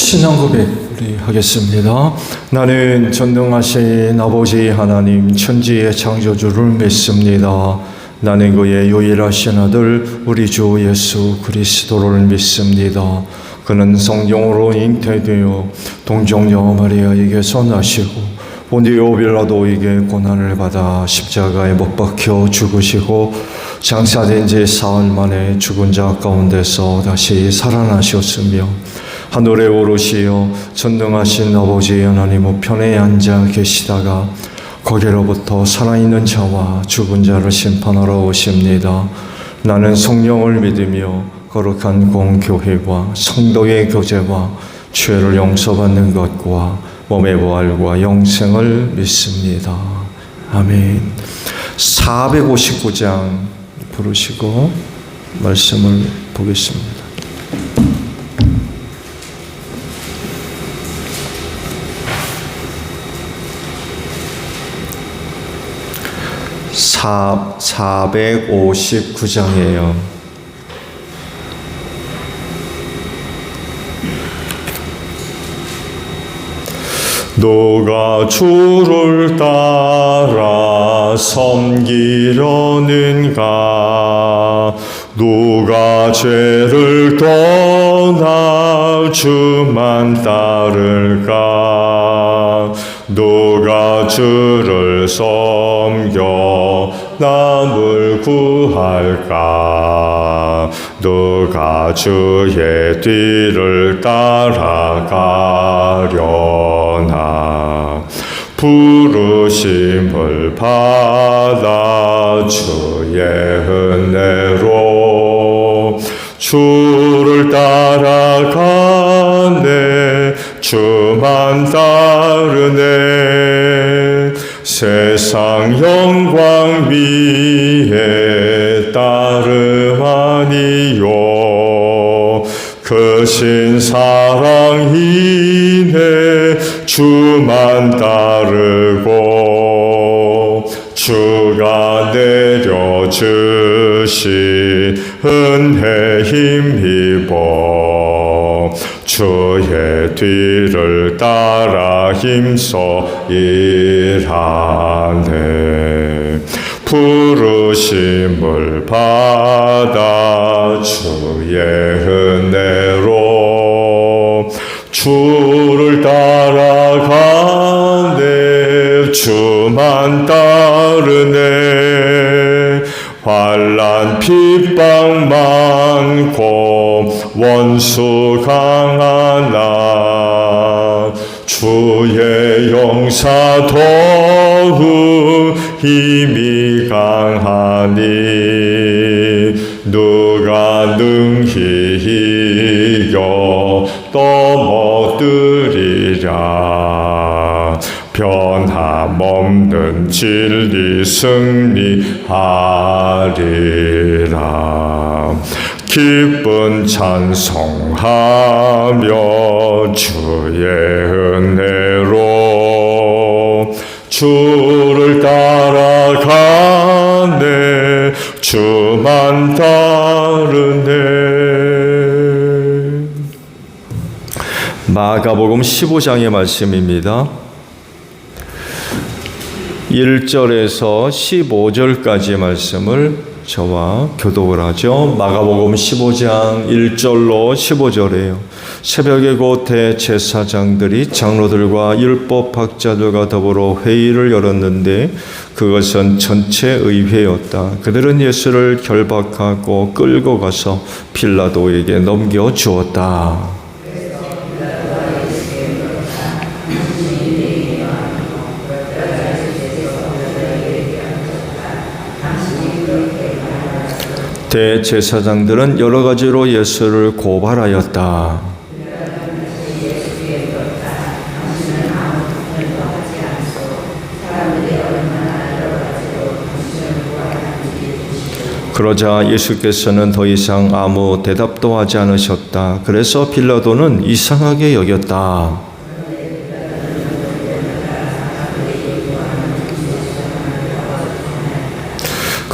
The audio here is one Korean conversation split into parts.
신앙 고백 우리 하겠습니다. 나는 전능하신 아버지 하나님 천지의 창조주를 믿습니다. 나는 그의 유일하신 아들 우리 주 예수 그리스도를 믿습니다. 그는 성령으로 잉태되어 동정녀 마리아에게서 나시고 본디오 빌라도에게 고난을 받아 십자가에 못 박혀 죽으시고 장사된 지 사흘 만에 죽은 자 가운데서 다시 살아나셨으며 하늘에 오르시어 전능하신 아버지 하나님 우편에 앉아 계시다가 거기로부터 살아있는 자와 죽은 자를 심판하러 오십니다. 나는 성령을 믿으며 거룩한 공교회와 성도의 교제와 죄를 용서받는 것과 몸의 부활과 영생을 믿습니다. 아멘. 459장 부르시고 말씀을 보겠습니다. 사 459장이에요. 누가 주를 따라 섬기려는가? 누가 죄를 떠나 주만 따를까? 누가 주를 섬겨 남을 구할까? 누가 주의 뒤를 따라가려나? 부르심을 받아 주의 은혜로 주를 따라가네. 주만 따르네. 세상 영광 위에 따름하니요. 크신 사랑 인해 주만 따르고 주가 내려주신 은혜 힘입어 주의 뒤를 따라 힘써 일하네. 부르심을 받아 주의 은혜로 주를 따라가네. 주만 따르네. 환난 핍박 많고 원수 강하나 주의 용사 더욱 힘이 강하니 누가 능히 이겨 떠먹으리랴. 변함없는 진리 승리하리라. 기쁜 찬송하며 주의 은혜로 주를 따라가네. 주만 따르네. 마가복음 15장의 말씀입니다. 1절에서 15절까지의 말씀을 저와 교독을 하죠. 마가복음 15장 1절로 15절이에요. 새벽에 곧 대제사장들이 장로들과 율법학자들과 더불어 회의를 열었는데 그것은 전체 의회였다. 그들은 예수를 결박하고 끌고 가서 빌라도에게 넘겨주었다. 대제사장들은 여러 가지로 예수를 고발하였다. 그러자 예수께서는 더 이상 아무 대답도 하지 않으셨다. 그래서 빌라도는 이상하게 여겼다.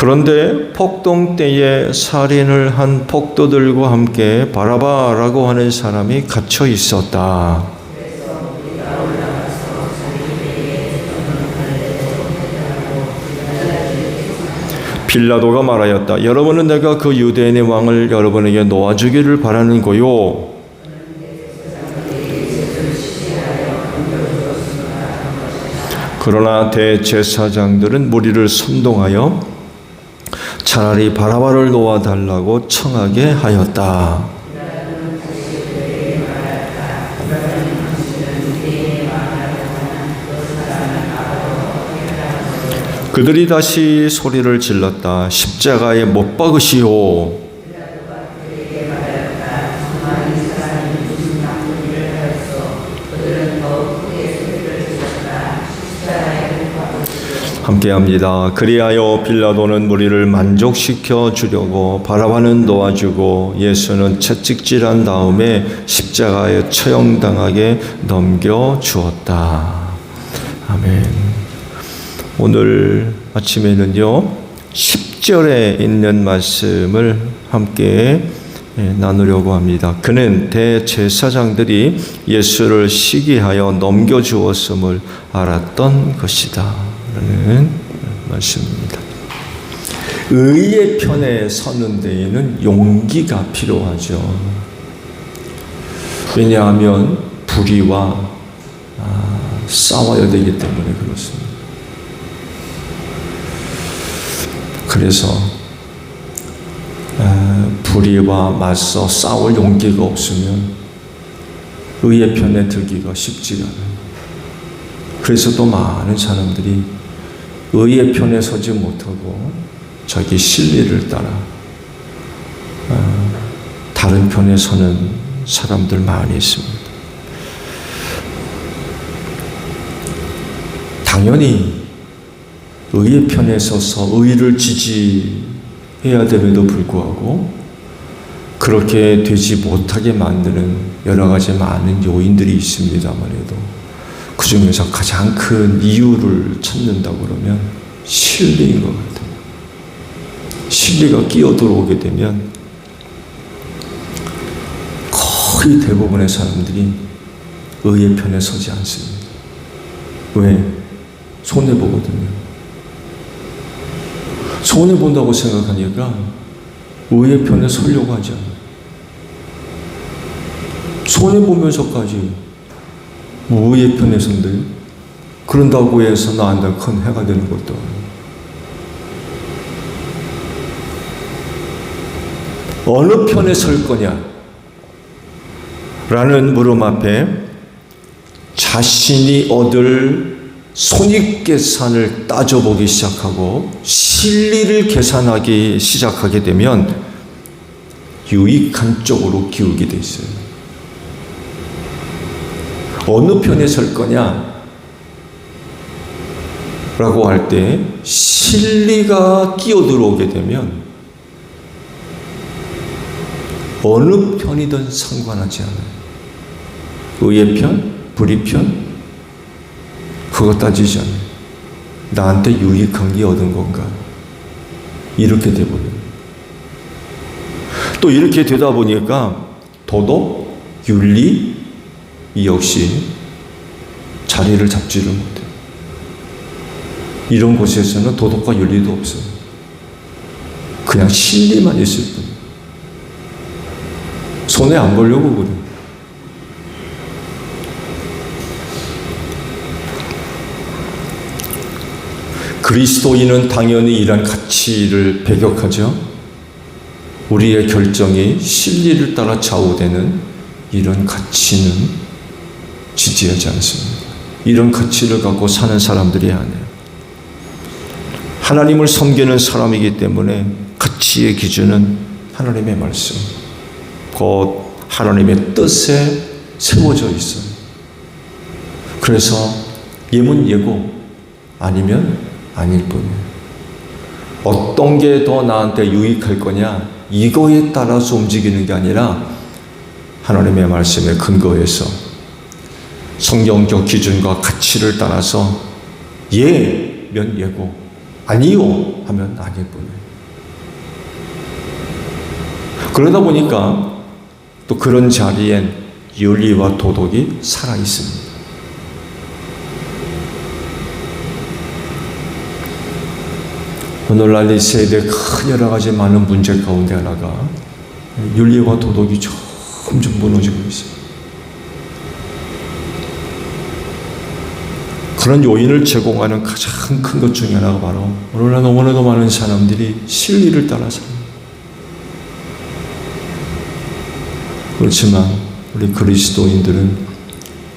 그런데 폭동 때에 살인을 한 폭도들과 함께 바라바라고 하는 사람이 갇혀 있었다. 빌라도가 말하였다. 여러분은 내가 그 유대인의 왕을 여러분에게 놓아주기를 바라는 거요. 그러나 대제사장들은 무리를 선동하여 차라리 바라바를 놓아달라고 청하게 하였다. 그들이 다시 소리를 질렀다. 십자가에 못 박으시오. 함께합니다. 그리하여 빌라도는 무리를 만족시켜 주려고 바라바는 놓아주고 예수는 채찍질한 다음에 십자가에 처형당하게 넘겨주었다. 아멘. 오늘 아침에는요 10절에 있는 말씀을 함께 나누려고 합니다. 그는 대제사장들이 예수를 시기하여 넘겨주었음을 알았던 것이다 라는 말씀입니다. 의의 편에 서는 데에는 용기가 필요하죠. 왜냐하면 불의와 싸워야 되기 때문에 그렇습니다. 그래서 불의와 맞서 싸울 용기가 없으면 의의 편에 들기가 쉽지가 않아요. 그래서 또 많은 사람들이 의의 편에 서지 못하고 자기 실리를 따라 다른 편에 서는 사람들 많이 있습니다. 당연히 의의 편에 서서 의를 지지해야 됨에도 불구하고 그렇게 되지 못하게 만드는 여러 가지 많은 요인들이 있습니다만 해도 그 중에서 가장 큰 이유를 찾는다고 그러면 실리인 것 같아요. 실리가 끼어들어오게 되면 거의 대부분의 사람들이 의의 편에 서지 않습니다. 왜? 손해보거든요. 손해본다고 생각하니까 의의 편에 서려고 하지 않아요. 손해보면서까지 의의 편에 선대요. 그런다고 해서 나한테 큰 해가 되는 것도 아니에요. 어느 편에 설 거냐? 라는 물음 앞에 자신이 얻을 손익계산을 따져보기 시작하고 실리를 계산하기 시작하게 되면 유익한 쪽으로 기울게 돼 있어요. 어느 편에 설 거냐? 라고 할 때 실리가 끼어들어오게 되면 어느 편이든 상관하지 않아요. 의의 편, 불의 편, 그거 따지지 않아요. 나한테 유익한 게 얻은 건가? 이렇게 돼버려요. 또 이렇게 되다 보니까 도덕, 윤리, 이 역시 자리를 잡지를 못해요. 이런 곳에서는 도덕과 윤리도 없어요. 그냥 실리만 있을 뿐. 손에 안 보려고 그래요. 그리스도인은 당연히 이런 가치를 배격하죠. 우리의 결정이 실리를 따라 좌우되는 이런 가치는 지지하지 않습니다. 이런 가치를 갖고 사는 사람들이 아니에요. 하나님을 섬기는 사람이기 때문에 가치의 기준은 하나님의 말씀, 곧 하나님의 뜻에 세워져 있어요. 그래서 예문 예고 아니면 아닐 뿐이에요. 어떤 게 더 나한테 유익할 거냐 이거에 따라서 움직이는 게 아니라 하나님의 말씀에 근거해서 성경적 기준과 가치를 따라서 예면 예고 아니요 하면 아닐 뿐이에요. 그러다 보니까 또 그런 자리엔 윤리와 도덕이 살아 있습니다. 오늘날 이 세대의 큰 여러 가지 많은 문제 가운데 하나가 윤리와 도덕이 점점 무너지고 있어요. 그런 요인을 제공하는 가장 큰 것 중에 하나가 바로 오늘날 너무나도 많은 사람들이 실리를 따라 삽니다. 그렇지만 우리 그리스도인들은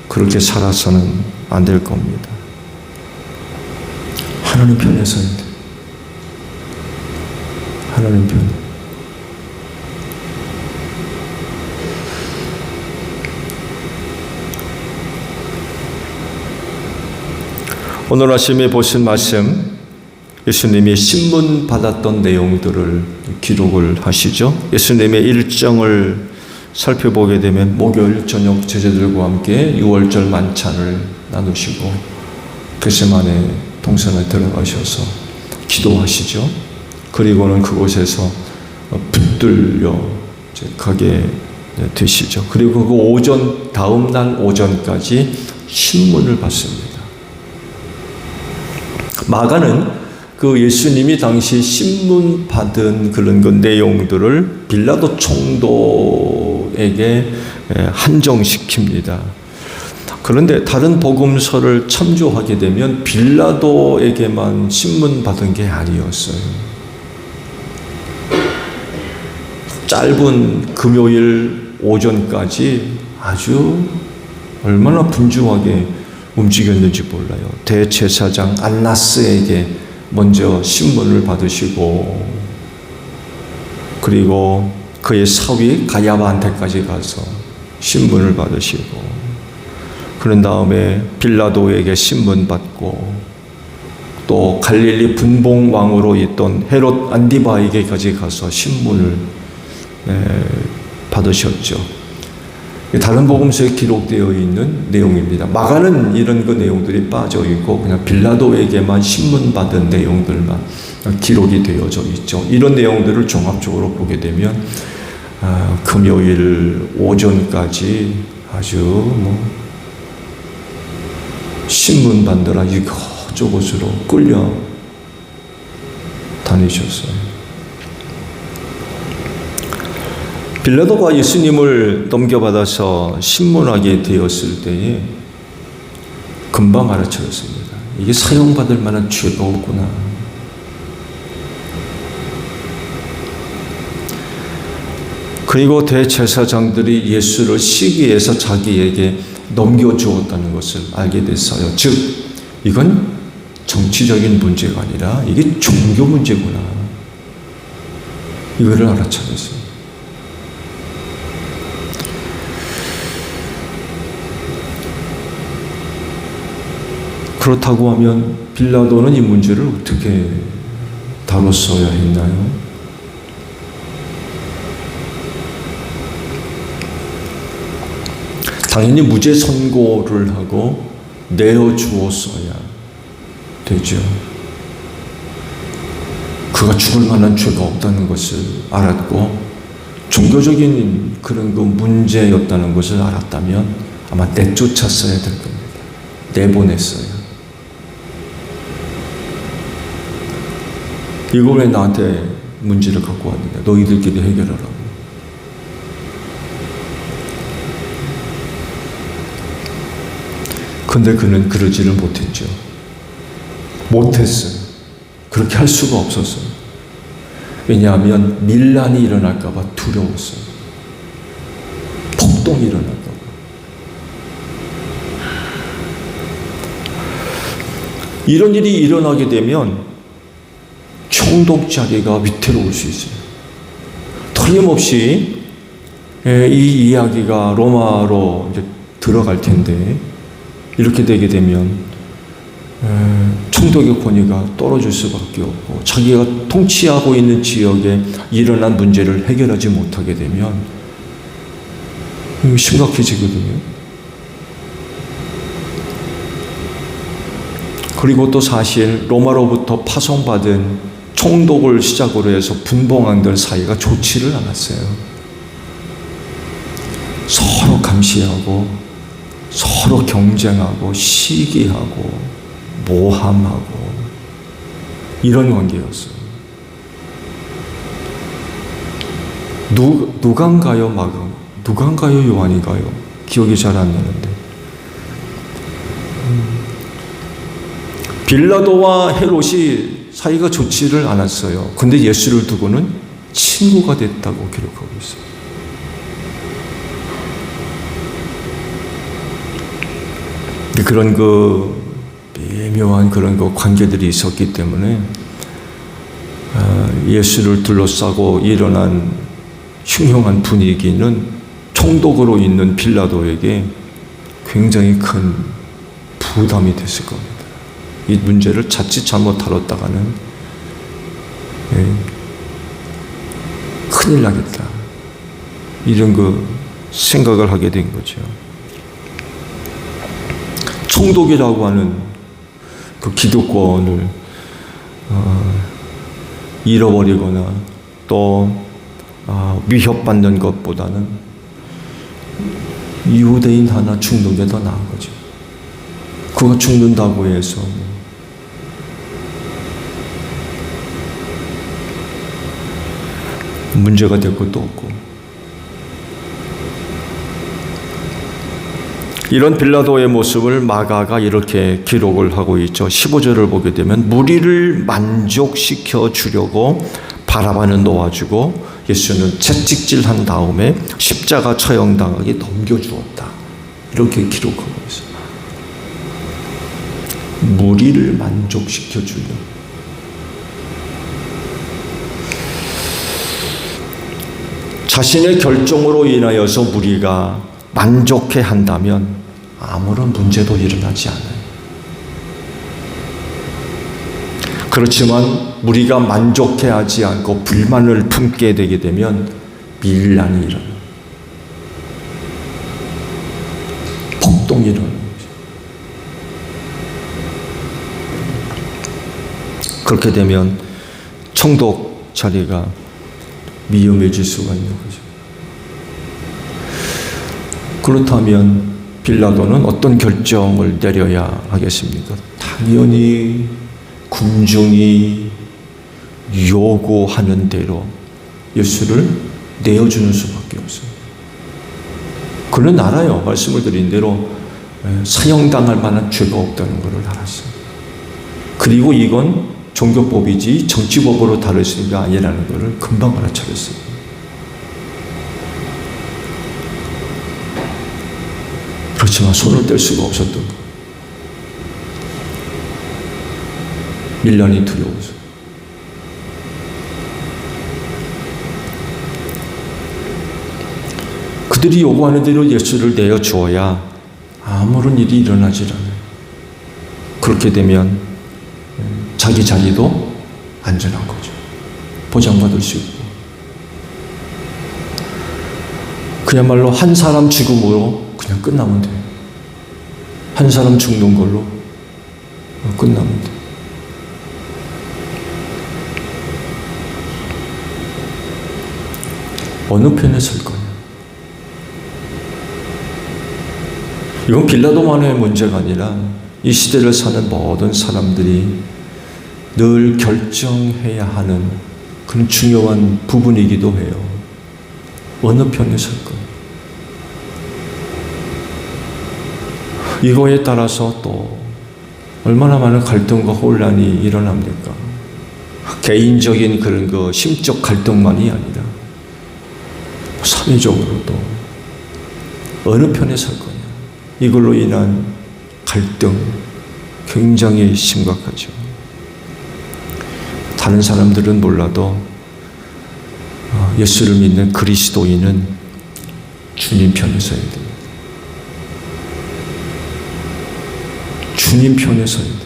그렇게 살아서는 안 될 겁니다. 하나님 편에 서야 돼. 하나님 편에. 오늘 아침에 보신 말씀, 예수님이 신문 받았던 내용들을 기록을 하시죠. 예수님의 일정을 살펴보게 되면 목요일 저녁 제자들과 함께 6월절 만찬을 나누시고 겟세마네 동산에 들어가셔서 기도하시죠. 그리고는 그곳에서 붙들려 가게 되시죠. 그리고 그 오전, 다음 날 오전까지 신문을 받습니다. 마가는 그 예수님이 당시 신문 받은 그런 그 내용들을 빌라도 총독에게 한정시킵니다. 그런데 다른 복음서를 참조하게 되면 빌라도에게만 신문 받은 게 아니었어요. 짧은 금요일 오전까지 아주 얼마나 분주하게 움직였는지 몰라요. 대제사장 안나스에게 먼저 신문을 받으시고 그리고 그의 사위 가야바한테까지 가서 신문을 받으시고 그런 다음에 빌라도에게 신문 받고 또 갈릴리 분봉왕으로 있던 헤롯 안디바에게까지 가서 신문을 받으셨죠. 다른 복음서에 기록되어 있는 내용입니다. 마가는 이런 그 내용들이 빠져 있고 그냥 빌라도에게만 신문 받은 내용들만 기록이 되어져 있죠. 이런 내용들을 종합적으로 보게 되면 금요일 오전까지 아주 신문 받느라 이곳저곳으로 끌려 다니셨어요. 빌라도가 예수님을 넘겨받아서 신문하게 되었을 때에 금방 알아차렸습니다. 이게 사용받을 만한 죄가 없구나. 그리고 대제사장들이 예수를 시기해서 자기에게 넘겨주었다는 것을 알게 됐어요. 즉, 이건 정치적인 문제가 아니라 이게 종교 문제구나. 이거를 알아차렸어요. 그렇다고 하면 빌라도는 이 문제를 어떻게 다뤘어야 했나요? 당연히 무죄 선고를 하고 내어주었어야 되죠. 그가 죽을 만한 죄가 없다는 것을 알았고 종교적인 그런 그 문제였다는 것을 알았다면 아마 내쫓았어야 될 겁니다. 내보냈어요. 이걸 왜 나한테 문제를 갖고 왔느냐. 너희들끼리 해결하라고. 근데 그는 그러지를 못했죠. 못했어요. 그렇게 할 수가 없었어요. 왜냐하면 밀란이 일어날까 봐 두려웠어요. 폭동이 일어날까 봐. 이런 일이 일어나게 되면 총독 자리가 위태로울 수 있어요. 틀림없이 이 이야기가 로마로 이제 들어갈 텐데 이렇게 되게 되면 총독의 권위가 떨어질 수밖에 없고 자기가 통치하고 있는 지역에 일어난 문제를 해결하지 못하게 되면 심각해지거든요. 그리고 또 사실 로마로부터 파송받은 총독을 시작으로 해서 분봉왕들 사이가 좋지를 않았어요. 서로 감시하고 서로 경쟁하고 시기하고 모함하고 이런 관계였어요. 누가인가요? 누가인가요? 요한인가요? 기억이 잘 안 나는데 빌라도와 헤롯이 사이가 좋지를 않았어요. 근데 예수를 두고는 친구가 됐다고 기록하고 있어요. 그런 미묘한 그런 관계들이 있었기 때문에 예수를 둘러싸고 일어난 흉흉한 분위기는 총독으로 있는 빌라도에게 굉장히 큰 부담이 됐을 겁니다. 이 문제를 자칫 잘못 다뤘다가는 큰일 나겠다. 이런 생각을 하게 된 거죠. 총독이라고 하는 그 기득권을 잃어버리거나 또 위협받는 것보다는 유대인 하나 죽는 게 더 나은 거죠. 그가 죽는다고 해서 문제가 될 것도 없고. 이런 빌라도의 모습을 마가가 이렇게 기록을 하고 있죠. 15절을 보게 되면 무리를 만족시켜 주려고 바라바는 놓아주고 예수는 채찍질한 다음에 십자가 처형당하게 넘겨주었다. 이렇게 기록하고 있어요. 무리를 만족시켜 주려고. 자신의 결정으로 인하여서 무리가 만족해 한다면 아무런 문제도 일어나지 않아요. 그렇지만 무리가 만족해 하지 않고 불만을 품게 되게 되면 밀란이 일어나요. 폭동이 일어나요. 그렇게 되면 총독 자리가 위험해질 수가 있는 거죠. 그렇다면 빌라도는 어떤 결정을 내려야 하겠습니까? 당연히 군중이 요구하는 대로 예수를 내어주는 수밖에 없어요. 그는 알아요. 말씀을 드린 대로 사형당할 만한 죄가 없다는 것을 알았어요. 그리고 이건 종교법이지 정치법으로 다룰 수 있는 게 아니라는 것을 금방 알아차렸어요. 그렇지만 손을 뗄 수가 없었던 거. 밀란이 두려워서. 그들이 요구하는 대로 예수를 내어주어야 아무런 일이 일어나질 않아요. 그렇게 되면 자기 자리도 안전한 거죠. 보장받을 수 있고. 그야말로 한 사람 죽음으로 그냥 끝나면 돼요. 한 사람 죽는 걸로 끝나면 돼요. 어느 편에 설 거냐? 이건 빌라도만의 문제가 아니라 이 시대를 사는 모든 사람들이 늘 결정해야 하는 그런 중요한 부분이기도 해요. 어느 편에 설 거냐? 이거에 따라서 또 얼마나 많은 갈등과 혼란이 일어납니까? 개인적인 그런 심적 갈등만이 아니라 사회적으로도 어느 편에 설 거냐. 이걸로 인한 갈등 굉장히 심각하죠. 다른 사람들은 몰라도 예수를 믿는 그리스도인은 주님 편에 서야 돼요. 주님 편에 서야 돼요.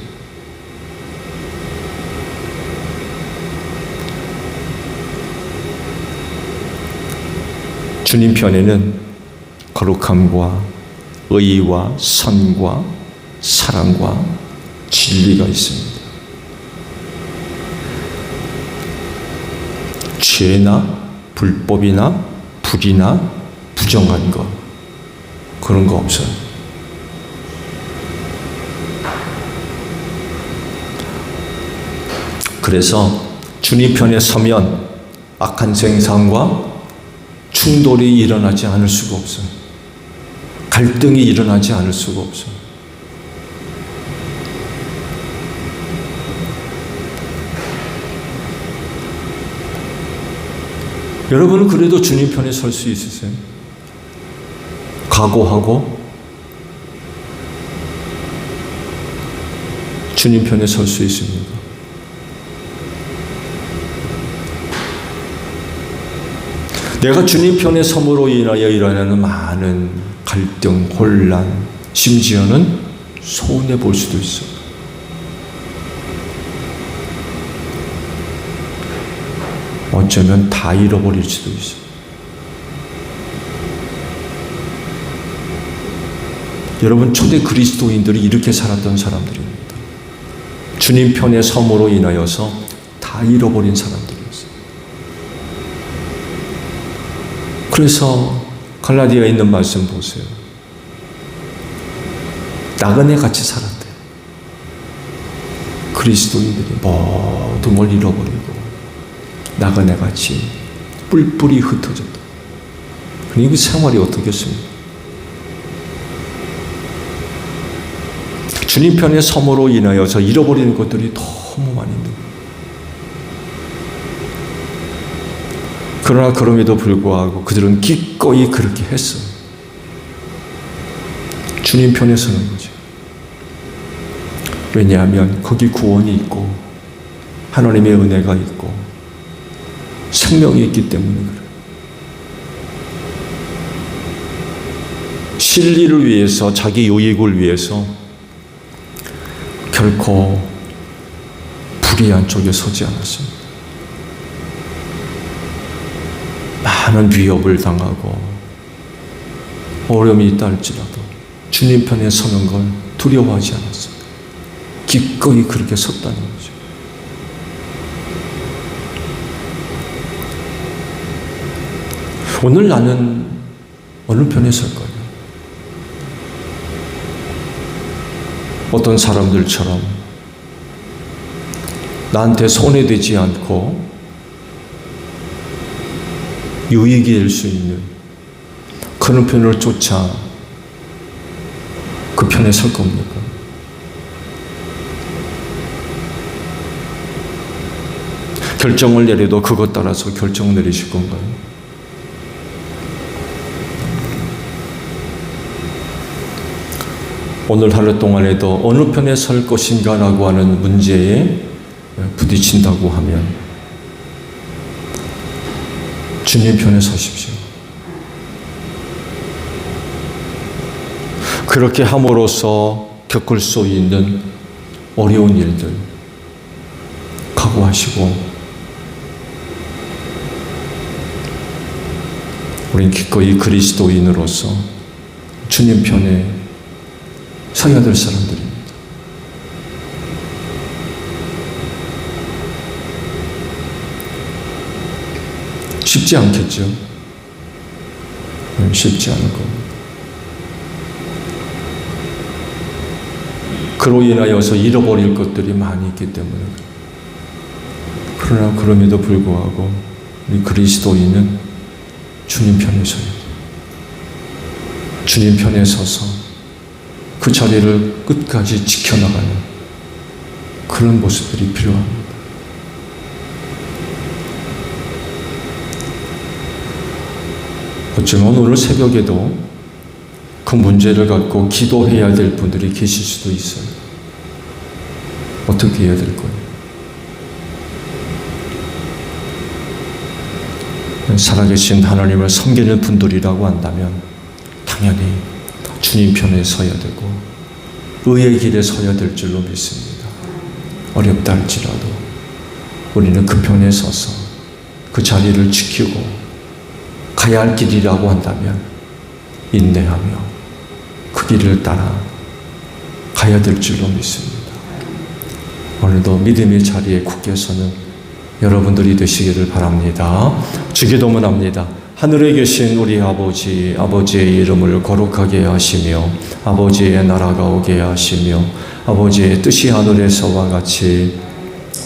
주님 편에는 거룩함과 의와 선과 사랑과 진리가 있습니다. 죄나 불법이나 불이나 부정한 것, 그런 거 없어요. 그래서 주님 편에 서면 악한 생상과 충돌이 일어나지 않을 수가 없어요. 갈등이 일어나지 않을 수가 없어요. 여러분은 그래도 주님 편에 설 수 있으세요? 각오하고 주님 편에 설 수 있습니다. 내가 주님 편에 섬으로 인하여 일어나는 많은 갈등, 혼란, 심지어는 손해볼 수도 있어요. 어쩌면 다 잃어버릴 수도 있어요. 여러분, 초대 그리스도인들이 이렇게 살았던 사람들입니다. 주님 편의 섬으로 인하여서 다 잃어버린 사람들이었어요. 그래서 갈라디아에 있는 말씀 보세요. 나그네 같이 살았대요. 그리스도인들이 모든 걸 잃어버리고 나그네 같이 뿔뿔이 흩어졌다. 그러니 그 생활이 어떻겠습니까? 주님 편의 섬으로 인하여서 잃어버리는 것들이 너무 많이 있는 거예요. 그러나 그럼에도 불구하고 그들은 기꺼이 그렇게 했어요. 주님 편에 서는 거죠. 왜냐하면 거기 구원이 있고 하나님의 은혜가 있고 생명이 있기 때문에 그래요. 실리를 위해서, 자기 유익을 위해서 결코 불의한 쪽에 서지 않았습니다. 많은 위협을 당하고 어려움이 있다 할지라도 주님 편에 서는 걸 두려워하지 않았습니다. 기꺼이 그렇게 섰다는 거죠. 오늘 나는 어느 편에 설 거예요? 어떤 사람들처럼 나한테 손해되지 않고 유익이 될 수 있는 그런 편을 쫓아 그 편에 설 겁니까? 결정을 내려도 그것 따라서 결정을 내리실 건가요? 오늘 하루 동안에도 어느 편에 설 것인가라고 하는 문제에 부딪힌다고 하면 주님 편에 서십시오. 그렇게 함으로써 겪을 수 있는 어려운 일들 각오하시고 우린 기꺼이 그리스도인으로서 주님 편에 서야 될 사람들입니다. 쉽지 않겠죠? 쉽지 않을 겁니다. 그로 인하여서 잃어버릴 것들이 많이 있기 때문에. 그러나 그럼에도 불구하고 우리 그리스도인은 주님 편에 서야 돼요. 주님 편에 서서 그 자리를 끝까지 지켜나가는 그런 모습들이 필요합니다. 어쩌면 오늘 새벽에도 그 문제를 갖고 기도해야 될 분들이 계실 수도 있어요. 어떻게 해야 될 거예요? 살아계신 하나님을 섬기는 분들이라고 한다면 당연히 주님 편에 서야 되고 의의 길에 서야 될 줄로 믿습니다. 어렵다 할지라도 우리는 그 편에 서서 그 자리를 지키고 가야 할 길이라고 한다면 인내하며 그 길을 따라 가야 될 줄로 믿습니다. 오늘도 믿음의 자리에 굳게 서는 여러분들이 되시기를 바랍니다. 주기도문 합니다. 하늘에 계신 우리 아버지, 아버지의 이름을 거룩하게 하시며 아버지의 나라가 오게 하시며 아버지의 뜻이 하늘에서와 같이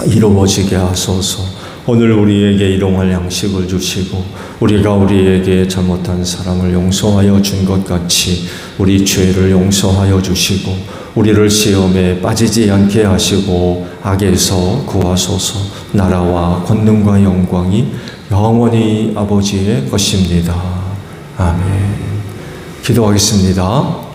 이루어지게 하소서. 오늘 우리에게 일용할 양식을 주시고 우리가 우리에게 잘못한 사람을 용서하여 준 것 같이 우리 죄를 용서하여 주시고 우리를 시험에 빠지지 않게 하시고 악에서 구하소서. 나라와 권능과 영광이 영원히 아버지의 것입니다. 아멘. 기도하겠습니다.